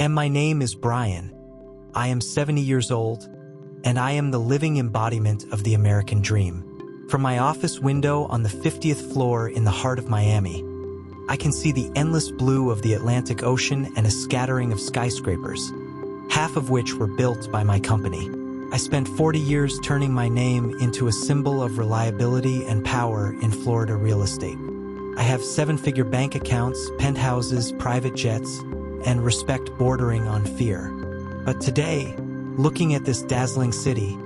And my name is Brian. I am 70 years old, and I am the living embodiment of the American dream. From my office window on the 50th floor in the heart of Miami, I can see the endless blue of the Atlantic Ocean and a scattering of skyscrapers, half of which were built by my company. I spent 40 years turning my name into a symbol of reliability and power in Florida real estate. I have 7-figure bank accounts, penthouses, private jets, and respect bordering on fear. But today, looking at this dazzling city,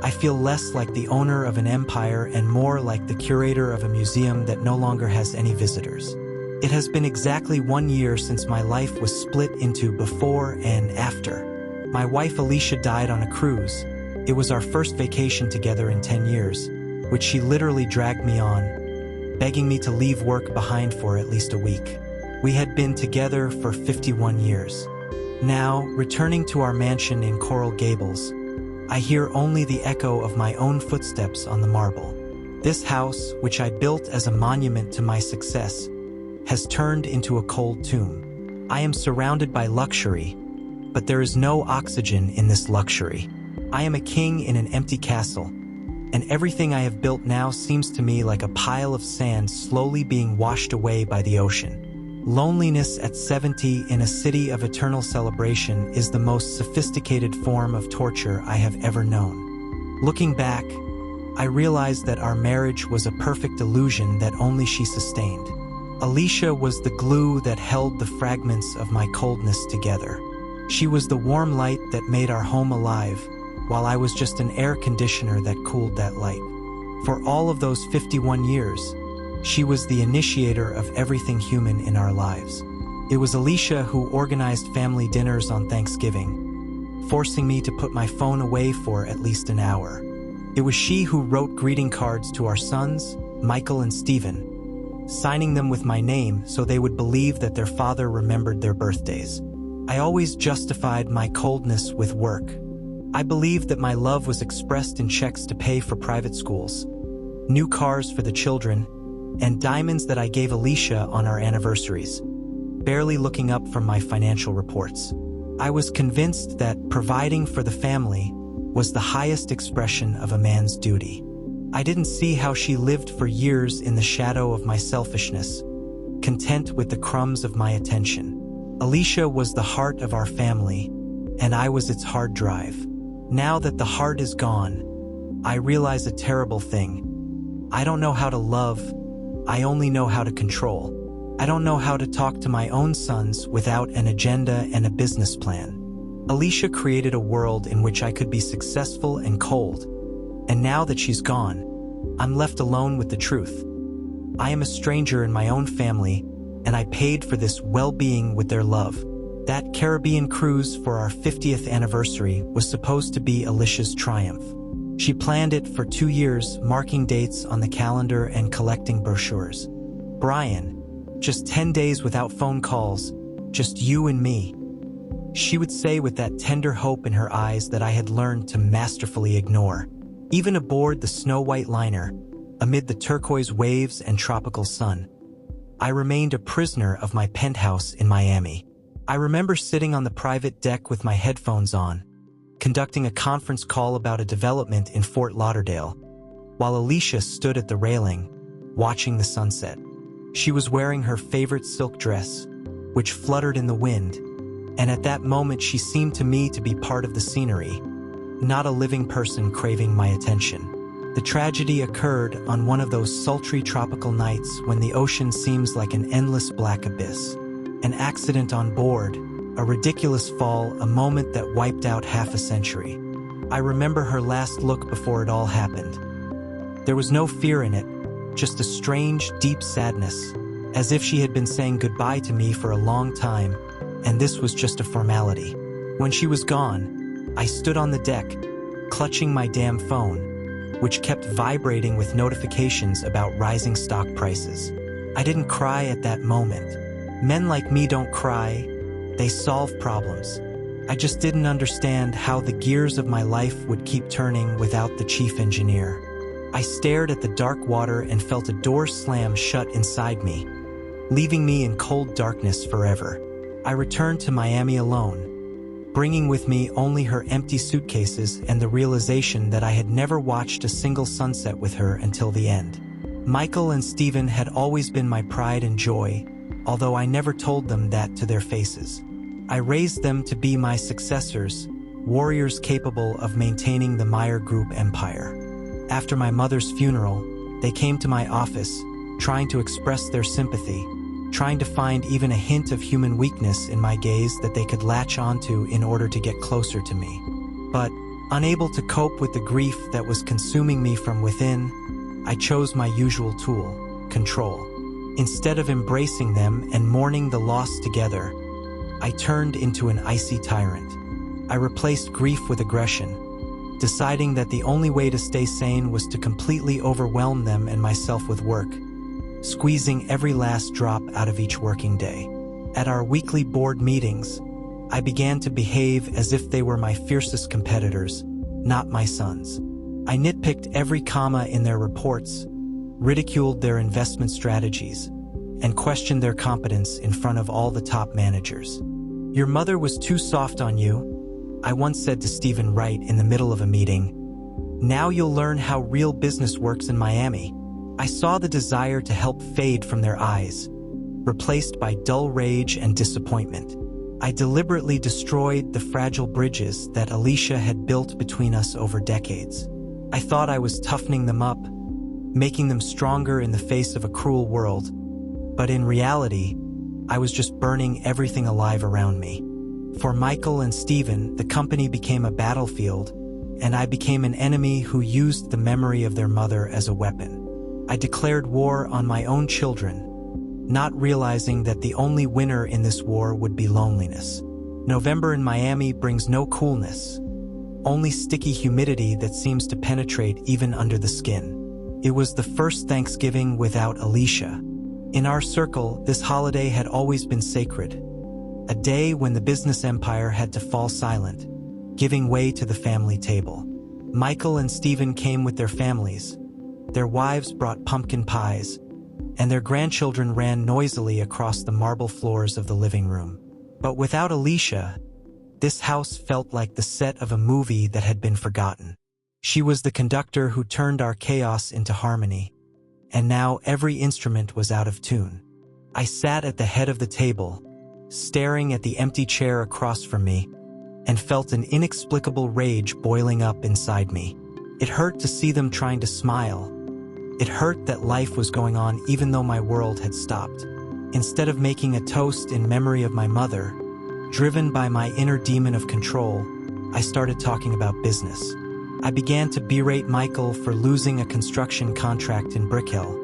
I feel less like the owner of an empire and more like the curator of a museum that no longer has any visitors. It has been exactly 1 year since my life was split into before and after. My wife Alicia died on a cruise. It was our first vacation together in 10 years, which she literally dragged me on, begging me to leave work behind for at least a week. We had been together for 51 years. Now, returning to our mansion in Coral Gables, I hear only the echo of my own footsteps on the marble. This house, which I built as a monument to my success, has turned into a cold tomb. I am surrounded by luxury, but there is no oxygen in this luxury. I am a king in an empty castle, and everything I have built now seems to me like a pile of sand slowly being washed away by the ocean. Loneliness at 70 in a city of eternal celebration is the most sophisticated form of torture I have ever known. Looking back, I realized that our marriage was a perfect illusion that only she sustained. Alicia was the glue that held the fragments of my coldness together. She was the warm light that made our home alive, while I was just an air conditioner that cooled that light. For all of those 51 years, she was the initiator of everything human in our lives. It was Alicia who organized family dinners on Thanksgiving, forcing me to put my phone away for at least an hour. It was she who wrote greeting cards to our sons, Michael and Stephen, signing them with my name so they would believe that their father remembered their birthdays. I always justified my coldness with work. I believed that my love was expressed in checks to pay for private schools, new cars for the children, and diamonds that I gave Alicia on our anniversaries, barely looking up from my financial reports. I was convinced that providing for the family was the highest expression of a man's duty. I didn't see how she lived for years in the shadow of my selfishness, content with the crumbs of my attention. Alicia was the heart of our family, and I was its hard drive. Now that the heart is gone, I realize a terrible thing. I don't know how to love, I only know how to control. I don't know how to talk to my own sons without an agenda and a business plan. Alicia created a world in which I could be successful and cold, and now that she's gone, I'm left alone with the truth. I am a stranger in my own family, and I paid for this well-being with their love. That Caribbean cruise for our 50th anniversary was supposed to be Alicia's triumph. She planned it for 2 years, marking dates on the calendar and collecting brochures. Brian, just 10 days without phone calls, just you and me. She would say with that tender hope in her eyes that I had learned to masterfully ignore. Even aboard the snow-white liner, amid the turquoise waves and tropical sun, I remained a prisoner of my penthouse in Miami. I remember sitting on the private deck with my headphones on, conducting a conference call about a development in Fort Lauderdale, while Alicia stood at the railing, watching the sunset. She was wearing her favorite silk dress, which fluttered in the wind, and at that moment she seemed to me to be part of the scenery, not a living person craving my attention. The tragedy occurred on one of those sultry tropical nights when the ocean seems like an endless black abyss. An accident on board, a ridiculous fall, a moment that wiped out half a century. I remember her last look before it all happened. There was no fear in it, just a strange, deep sadness, as if she had been saying goodbye to me for a long time, and this was just a formality. When she was gone, I stood on the deck, clutching my damn phone, which kept vibrating with notifications about rising stock prices. I didn't cry at that moment. Men like me don't cry, they solve problems. I just didn't understand how the gears of my life would keep turning without the chief engineer. I stared at the dark water and felt a door slam shut inside me, leaving me in cold darkness forever. I returned to Miami alone, bringing with me only her empty suitcases and the realization that I had never watched a single sunset with her until the end. Michael and Stephen had always been my pride and joy, although I never told them that to their faces. I raised them to be my successors, warriors capable of maintaining the Meyer Group empire. After my mother's funeral, they came to my office, trying to express their sympathy, trying to find even a hint of human weakness in my gaze that they could latch onto in order to get closer to me. But, unable to cope with the grief that was consuming me from within, I chose my usual tool, control. Instead of embracing them and mourning the loss together, I turned into an icy tyrant. I replaced grief with aggression, deciding that the only way to stay sane was to completely overwhelm them and myself with work, squeezing every last drop out of each working day. At our weekly board meetings, I began to behave as if they were my fiercest competitors, not my sons. I nitpicked every comma in their reports, ridiculed their investment strategies, and questioned their competence in front of all the top managers. "Your mother was too soft on you," I once said to Stephen Wright in the middle of a meeting. "Now you'll learn how real business works in Miami." I saw the desire to help fade from their eyes, replaced by dull rage and disappointment. I deliberately destroyed the fragile bridges that Alicia had built between us over decades. I thought I was toughening them up, making them stronger in the face of a cruel world, but in reality, I was just burning everything alive around me. For Michael and Stephen, the company became a battlefield, and I became an enemy who used the memory of their mother as a weapon. I declared war on my own children, not realizing that the only winner in this war would be loneliness. November in Miami brings no coolness, only sticky humidity that seems to penetrate even under the skin. It was the first Thanksgiving without Alicia. In our circle, this holiday had always been sacred, a day when the business empire had to fall silent, giving way to the family table. Michael and Stephen came with their families. Their wives brought pumpkin pies, and their grandchildren ran noisily across the marble floors of the living room. But without Alicia, this house felt like the set of a movie that had been forgotten. She was the conductor who turned our chaos into harmony, and now every instrument was out of tune. I sat at the head of the table, staring at the empty chair across from me, and felt an inexplicable rage boiling up inside me. It hurt to see them trying to smile. It hurt that life was going on even though my world had stopped. Instead of making a toast in memory of my mother, driven by my inner demon of control, I started talking about business. I began to berate Michael for losing a construction contract in Brick Hill,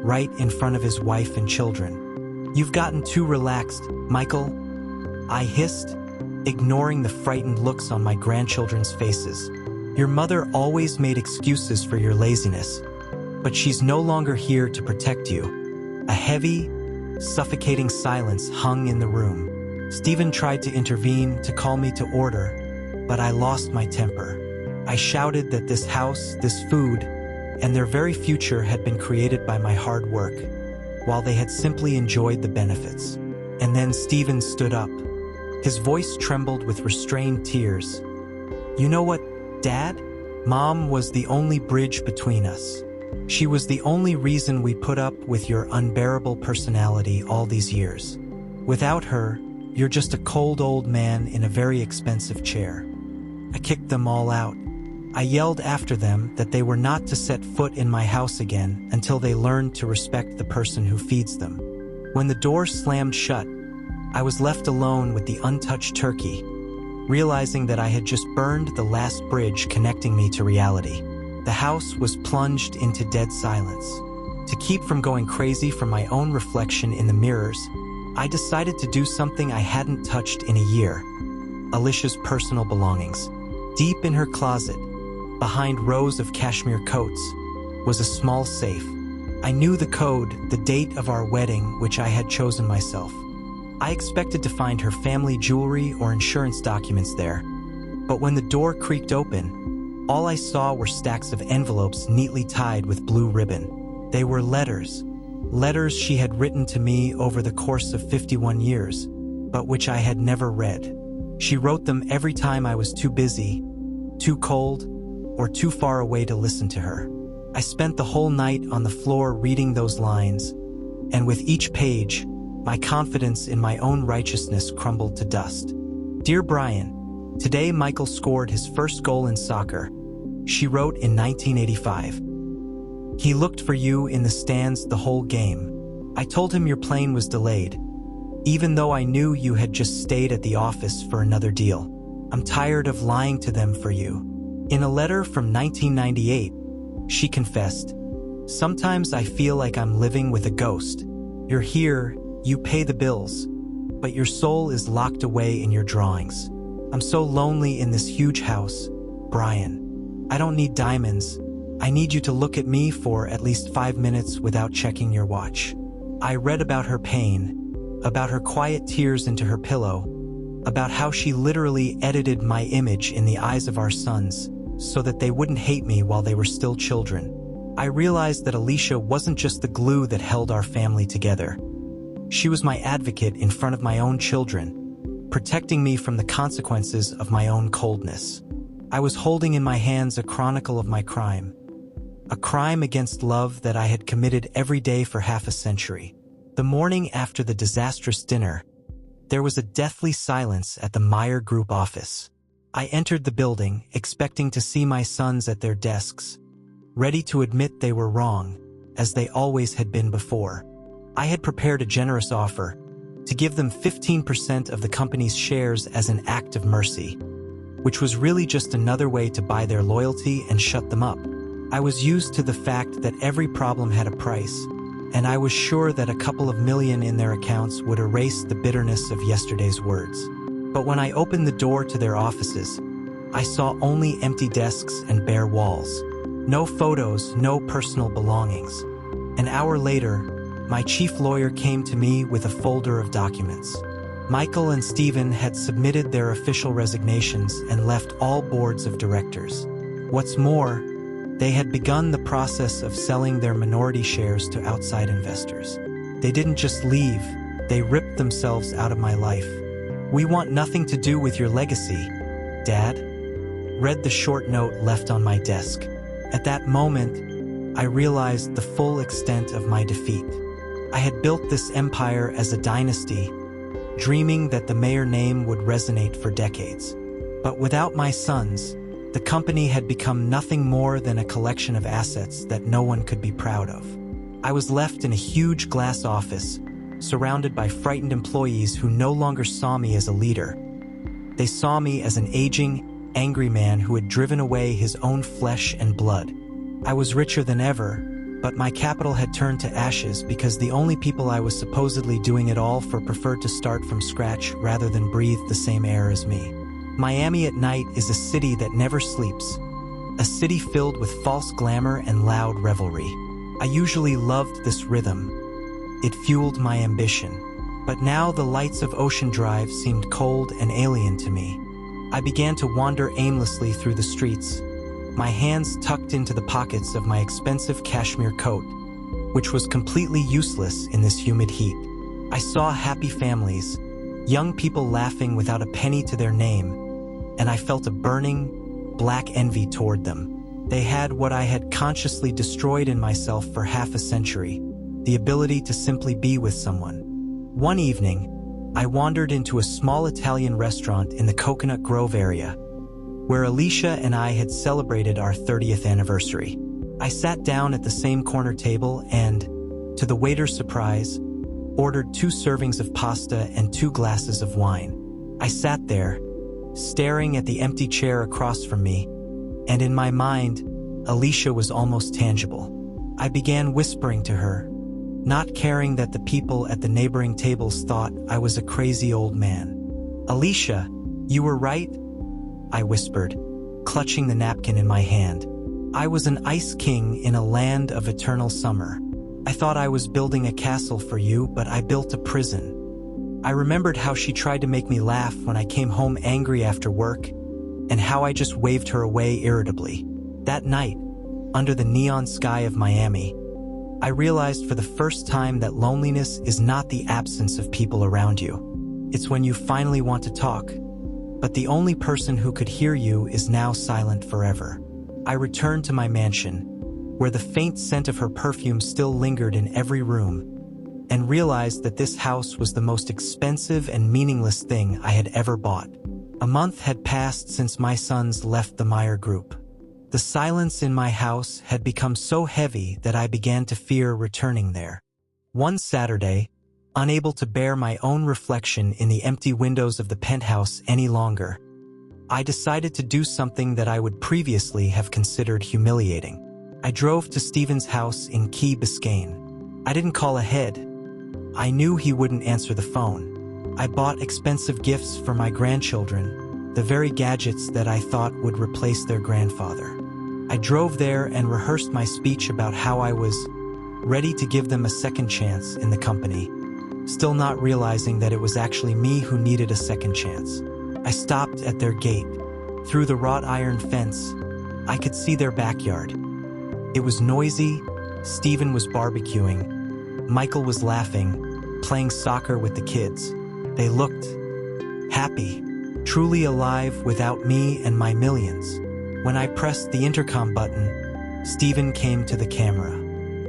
right in front of his wife and children. "You've gotten too relaxed, Michael," I hissed, ignoring the frightened looks on my grandchildren's faces. "Your mother always made excuses for your laziness, but she's no longer here to protect you." A heavy, suffocating silence hung in the room. Stephen tried to intervene, to call me to order, but I lost my temper. I shouted that this house, this food, and their very future had been created by my hard work, while they had simply enjoyed the benefits. And then Stephen stood up. His voice trembled with restrained tears. "You know what, Dad? Mom was the only bridge between us. She was the only reason we put up with your unbearable personality all these years. Without her, you're just a cold old man in a very expensive chair." I kicked them all out. I yelled after them that they were not to set foot in my house again until they learned to respect the person who feeds them. When the door slammed shut, I was left alone with the untouched turkey, realizing that I had just burned the last bridge connecting me to reality. The house was plunged into dead silence. To keep from going crazy from my own reflection in the mirrors, I decided to do something I hadn't touched in a year: Alicia's personal belongings. Deep in her closet, behind rows of cashmere coats, was a small safe. I knew the code, the date of our wedding, which I had chosen myself. I expected to find her family jewelry or insurance documents there, but when the door creaked open, all I saw were stacks of envelopes neatly tied with blue ribbon. They were letters she had written to me over the course of 51 years, but which I had never read. She wrote them every time I was too busy, too cold, or too far away to listen to her. I spent the whole night on the floor reading those lines, and with each page, my confidence in my own righteousness crumbled to dust. Dear Brian, today Michael scored his first goal in soccer, she wrote in 1985. He looked for you in the stands the whole game. I told him your plane was delayed, even though I knew you had just stayed at the office for another deal. I'm tired of lying to them for you. In a letter from 1998, she confessed, sometimes I feel like I'm living with a ghost. You're here, you pay the bills, but your soul is locked away in your drawings. I'm so lonely in this huge house, Brian. I don't need diamonds. I need you to look at me for at least 5 minutes without checking your watch. I read about her pain, about her quiet tears into her pillow, about how she literally edited my image in the eyes of our sons so that they wouldn't hate me while they were still children. I realized that Alicia wasn't just the glue that held our family together. She was my advocate in front of my own children, protecting me from the consequences of my own coldness. I was holding in my hands a chronicle of my crime, a crime against love that I had committed every day for half a century. The morning after the disastrous dinner, there was a deathly silence at the Meyer Group office. I entered the building, expecting to see my sons at their desks, ready to admit they were wrong, as they always had been before. I had prepared a generous offer to give them 15% of the company's shares as an act of mercy, which was really just another way to buy their loyalty and shut them up. I was used to the fact that every problem had a price, and I was sure that a couple of million in their accounts would erase the bitterness of yesterday's words. But when I opened the door to their offices, I saw only empty desks and bare walls. No photos, no personal belongings. An hour later, my chief lawyer came to me with a folder of documents. Michael and Stephen had submitted their official resignations and left all boards of directors. What's more, they had begun the process of selling their minority shares to outside investors. They didn't just leave, they ripped themselves out of my life. We want nothing to do with your legacy, Dad. Read the short note left on my desk. At that moment, I realized the full extent of my defeat. I had built this empire as a dynasty, dreaming that the Meyer name would resonate for decades. But without my sons, the company had become nothing more than a collection of assets that no one could be proud of. I was left in a huge glass office, surrounded by frightened employees who no longer saw me as a leader. They saw me as an aging, angry man who had driven away his own flesh and blood. I was richer than ever, but my capital had turned to ashes because the only people I was supposedly doing it all for preferred to start from scratch rather than breathe the same air as me. Miami at night is a city that never sleeps, a city filled with false glamour and loud revelry. I usually loved this rhythm. It fueled my ambition. But now the lights of Ocean Drive seemed cold and alien to me. I began to wander aimlessly through the streets, my hands tucked into the pockets of my expensive cashmere coat, which was completely useless in this humid heat. I saw happy families, young people laughing without a penny to their name, and I felt a burning, black envy toward them. They had what I had consciously destroyed in myself for half a century, the ability to simply be with someone. One evening, I wandered into a small Italian restaurant in the Coconut Grove area, where Alicia and I had celebrated our 30th anniversary. I sat down at the same corner table and, to the waiter's surprise, ordered 2 servings of pasta and 2 glasses of wine. I sat there, staring at the empty chair across from me, and in my mind, Alicia was almost tangible. I began whispering to her, not caring that the people at the neighboring tables thought I was a crazy old man. Alicia, you were right, I whispered, clutching the napkin in my hand. I was an ice king in a land of eternal summer. I thought I was building a castle for you, but I built a prison. I remembered how she tried to make me laugh when I came home angry after work, and how I just waved her away irritably. That night, under the neon sky of Miami, I realized for the first time that loneliness is not the absence of people around you. It's when you finally want to talk, but the only person who could hear you is now silent forever. I returned to my mansion, where the faint scent of her perfume still lingered in every room, and realized that this house was the most expensive and meaningless thing I had ever bought. A month had passed since my sons left the Meyer Group. The silence in my house had become so heavy that I began to fear returning there. One Saturday, unable to bear my own reflection in the empty windows of the penthouse any longer, I decided to do something that I would previously have considered humiliating. I drove to Stephen's house in Key Biscayne. I didn't call ahead. I knew he wouldn't answer the phone. I bought expensive gifts for my grandchildren, the very gadgets that I thought would replace their grandfather. I drove there and rehearsed my speech about how I was ready to give them a second chance in the company, still not realizing that it was actually me who needed a second chance. I stopped at their gate. Through the wrought iron fence, I could see their backyard. It was noisy. Stephen was barbecuing. Michael was laughing, playing soccer with the kids. They looked happy, truly alive without me and my millions. When I pressed the intercom button, Stephen came to the camera.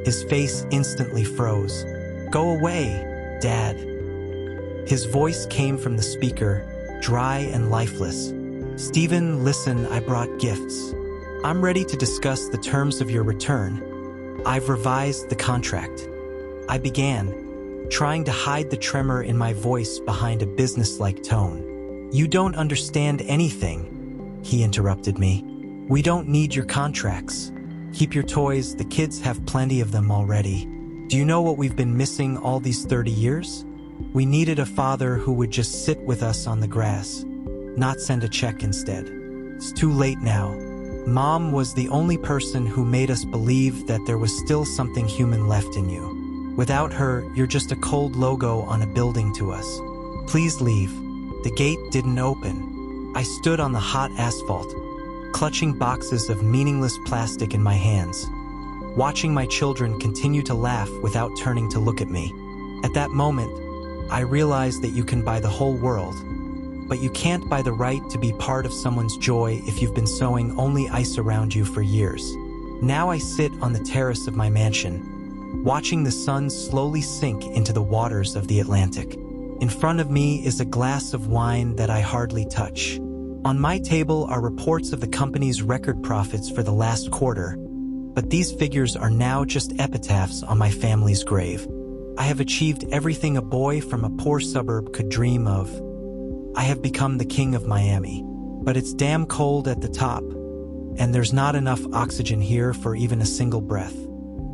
His face instantly froze. "Go away, Dad." His voice came from the speaker, dry and lifeless. "Stephen, listen, I brought gifts. I'm ready to discuss the terms of your return. I've revised the contract." I began, trying to hide the tremor in my voice behind a businesslike tone. "You don't understand anything," he interrupted me. "We don't need your contracts. Keep your toys, the kids have plenty of them already. Do you know what we've been missing all these 30 years? We needed a father who would just sit with us on the grass, not send a check instead. It's too late now. Mom was the only person who made us believe that there was still something human left in you. Without her, you're just a cold logo on a building to us. Please leave." The gate didn't open. I stood on the hot asphalt, clutching boxes of meaningless plastic in my hands, watching my children continue to laugh without turning to look at me. At that moment, I realized that you can buy the whole world, but you can't buy the right to be part of someone's joy if you've been sowing only ice around you for years. Now I sit on the terrace of my mansion, watching the sun slowly sink into the waters of the Atlantic. In front of me is a glass of wine that I hardly touch. On my table are reports of the company's record profits for the last quarter, but these figures are now just epitaphs on my family's grave. I have achieved everything a boy from a poor suburb could dream of. I have become the king of Miami, but it's damn cold at the top, and there's not enough oxygen here for even a single breath.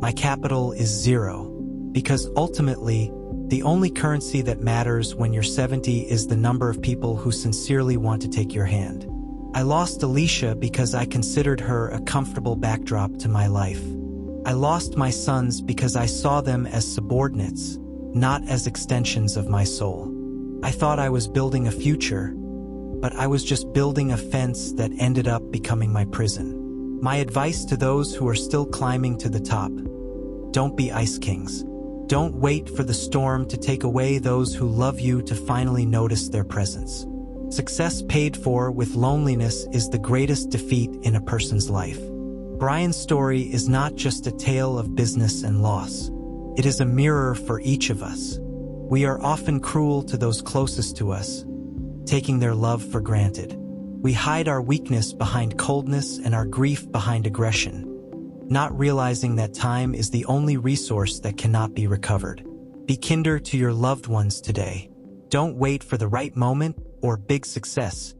My capital is zero, because ultimately, the only currency that matters when you're 70 is the number of people who sincerely want to take your hand. I lost Alicia because I considered her a comfortable backdrop to my life. I lost my sons because I saw them as subordinates, not as extensions of my soul. I thought I was building a future, but I was just building a fence that ended up becoming my prison. My advice to those who are still climbing to the top: don't be ice kings. Don't wait for the storm to take away those who love you to finally notice their presence. Success paid for with loneliness is the greatest defeat in a person's life. Brian's story is not just a tale of business and loss. It is a mirror for each of us. We are often cruel to those closest to us, taking their love for granted. We hide our weakness behind coldness and our grief behind aggression, not realizing that time is the only resource that cannot be recovered. Be kinder to your loved ones today. Don't wait for the right moment or big success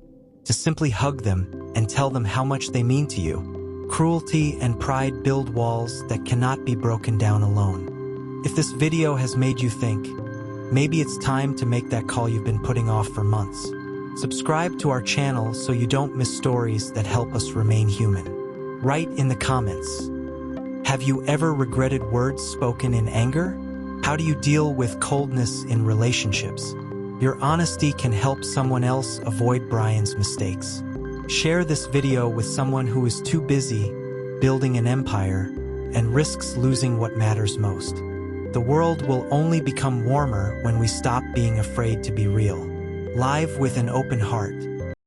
to simply hug them and tell them how much they mean to you. Cruelty and pride build walls that cannot be broken down alone. If this video has made you think, maybe it's time to make that call you've been putting off for months. Subscribe to our channel so you don't miss stories that help us remain human. Write in the comments. Have you ever regretted words spoken in anger? How do you deal with coldness in relationships? Your honesty can help someone else avoid Brian's mistakes. Share this video with someone who is too busy building an empire and risks losing what matters most. The world will only become warmer when we stop being afraid to be real. live with an open heart.